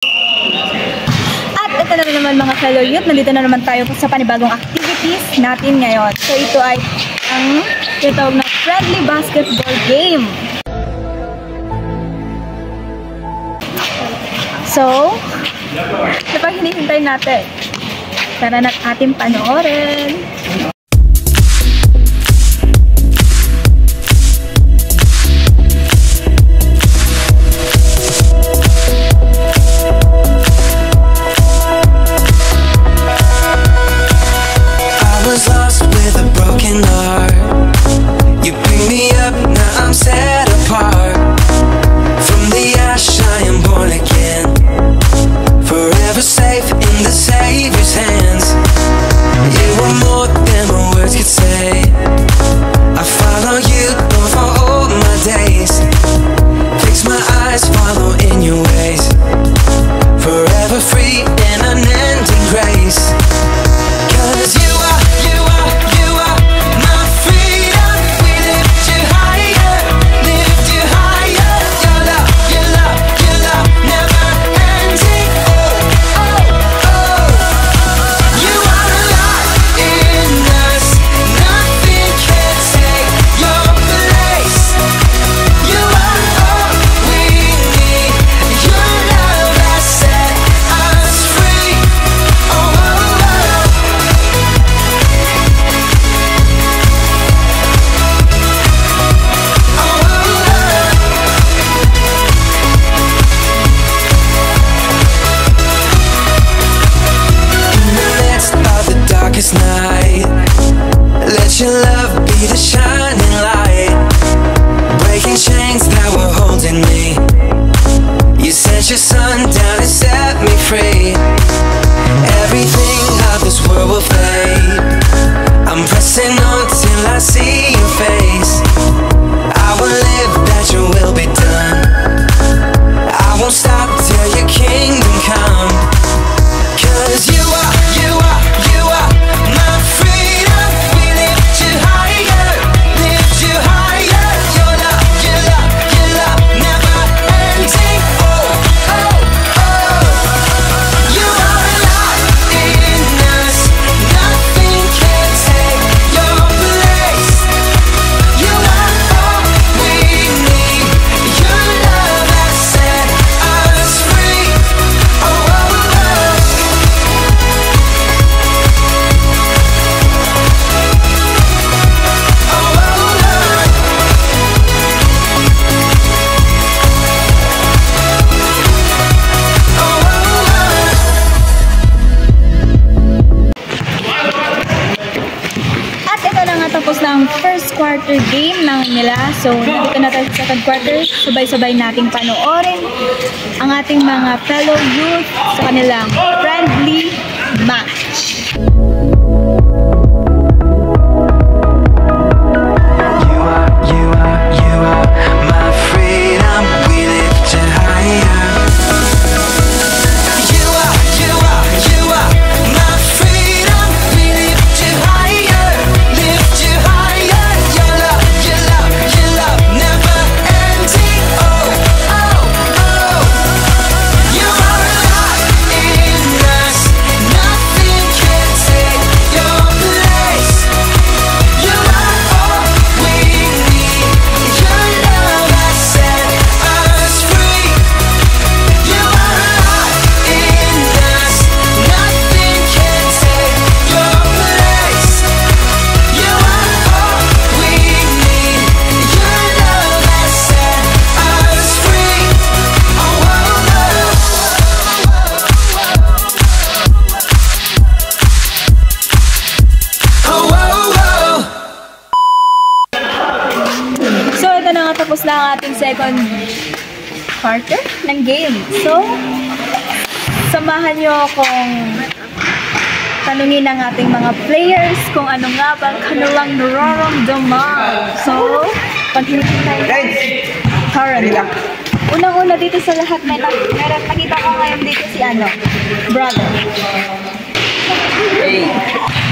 At ito na naman mga fellow youth, nandito na naman tayo sa panibagong activities natin ngayon. So ito ay ang tinatawag na friendly basketball game. So, ito pa hinihintay natin. Tara na ating panoorin. Your love be the shining light, breaking chains that were holding me. You sent your sun down and set me free. Everything of this world will fade. I'm pressing on till I see your face. I will live that your will be done. I won't stop till your kingdom come. 'Cause you are my freedom. We lift you higher, lift you higher. Your love never ending. Oh, oh, oh. You are alive in us. Nothing can take your place. You are all we need. Your love has set us free. Oh, oh, oh. At ito na nga tapos na ang first quarter game ng nila. So, nandito na tayo sa second quarter. Sabay-sabay nating panoorin ang ating mga fellow youth sa kanilang friendly match. You are my freedom. We lift you higher. You are my freedom. We lift you higher, lift you higher. Your love never ending. Oh, oh, oh. You are alive in us. Nothing can take your place. You are all we need. Your love has set us free. You are alive in us. Nothing can take your place. You are all we need. Your love has set us free. Oh, oh, oh. Oh, oh, oh. So, ito na nga tapos na ang ating second quarter ng game. So, samahan nyo akong tanungin ang ating mga players kung ano nga ba kanilang nararamdaman. So, pag hinihintay current. Unang-una dito sa lahat, meron nakita ko ngayon dito si brother.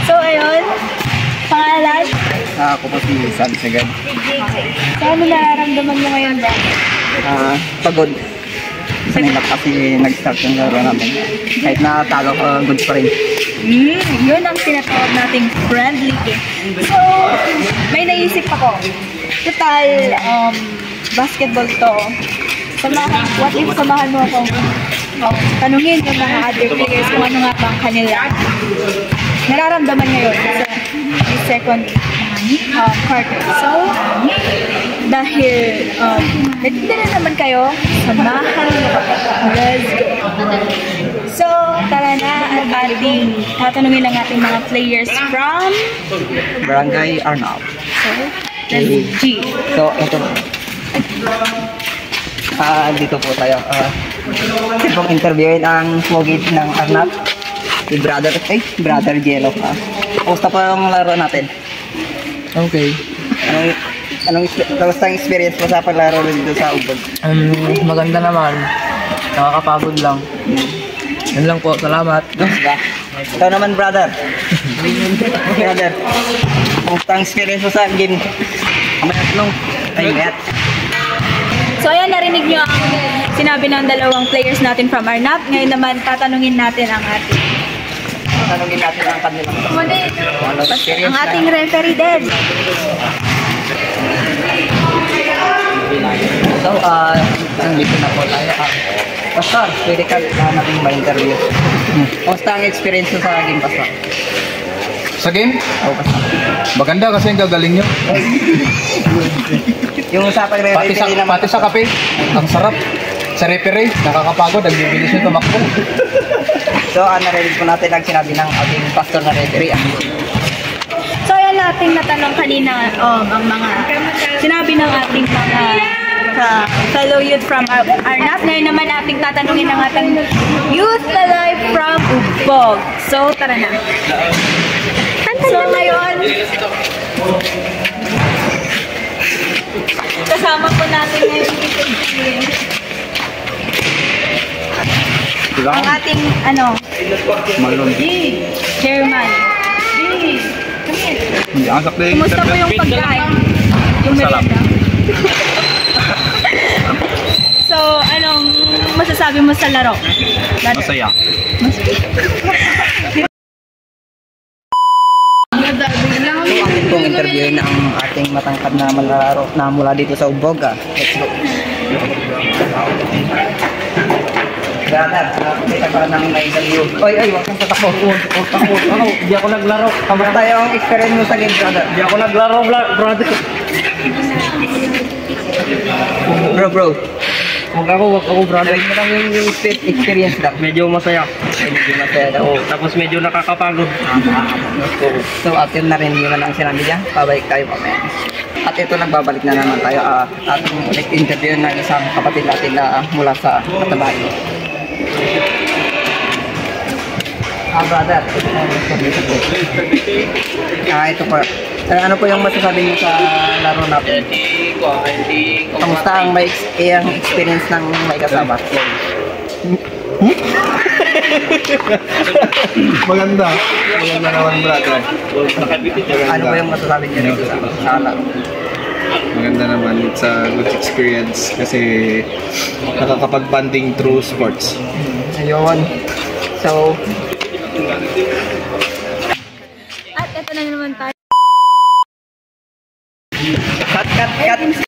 So, ayun. Pangalan? Ako po si San Sagad. So, ano nararamdaman mo ngayon, brother? Pagod. Sanay na kasi nag-start yung laro namin. Kahit na talo, good pa rin. Yun ang tinatawag nating friendly game. So, may naisip ako. Total, basketball to. What if samahan mo akong tanungin yung mga other players kung ano nga bang kanila nararamdaman ngayon sa second quarter. So, dahil nagtitira naman kayo, samahan mo ako. Let's go! So, tara na at ating tatanungin ang ating mga players from Barangay Arnab. so, let's G. So, ito. Dito po tayo. Kasi pong interviewin ang smogit ng Arnab. Si Brother Jello. Kamusta po yung laro natin? Okay. Kamusta ang experience mo sa paglaro dito sa Ubog? Maganda naman. Nakakapagod lang. Yan lang po. Salamat. Diba? Ikaw naman, brother. Brother. Kamusta ang experience mo sa game? Mayat nung. Mayat. So, ayan, narinig nyo ang sinabi ng dalawang players natin from Arnab. Ngayon naman, tatanungin natin ang ating Tanungin natin ang kanilang ang ating referee din. So, nandito na po tayo. Pastor, pwede ka natin ma-interview. Kamusta ang experience mo sa game, Pastor? Sa game? Oo, Pastor. Maganda kasi ang gagaling nyo. Yung sa pag-referee naman. Pati sa kape. Ang sarap. Sa referee, nakakapagod. Ang bibilis nyo tumakbo. So, narinig po natin ang sinabi ng ating pastor na referee. So, ayan nating natanong kanina ang mga sinabi ng ating mga fellow youth from Arnab. Ngayon naman ating tatanungin ang ating youth alive from Ubog. So, tara na. So, ngayon, kasama po natin ngayon ang ating, Malon. chairman. Kumusta po yung pagkain? Yung merienda? So, anong masasabi mo sa laro? Masaya. So, atin pong interviewin ang ating matangkad na manlalaro na mula dito sa Ubog. Let's go. Brother, kita pa namin na interview. Oy, wag kang tatakbo. Hindi ako naglaro. Kamusta yung experience mo sa game, brother? Hindi ako naglaro, brother. Bro. Wag ako, brother. Ano lang yung experience lang? Medyo masaya. Medyo masaya daw. Tapos medyo nakakapagod. So, atin na rin yun ang sinabi niya. Pabalik tayo mamaya. At ito, nagbabalik na naman tayo. Ating ulit interview ng isang kapatid natin na mula sa Katabay. Brother. Ito po. Ano po yung masasabi niyo sa laro natin? Kamusta ang ang experience ng may kasama? Maganda naman, brother. Ano po yung masasabi niyo dito sa laro? Maganda naman. It's a good experience kasi nakakapag-banding through sports. Ayun. So, At ito na naman tayo. cut.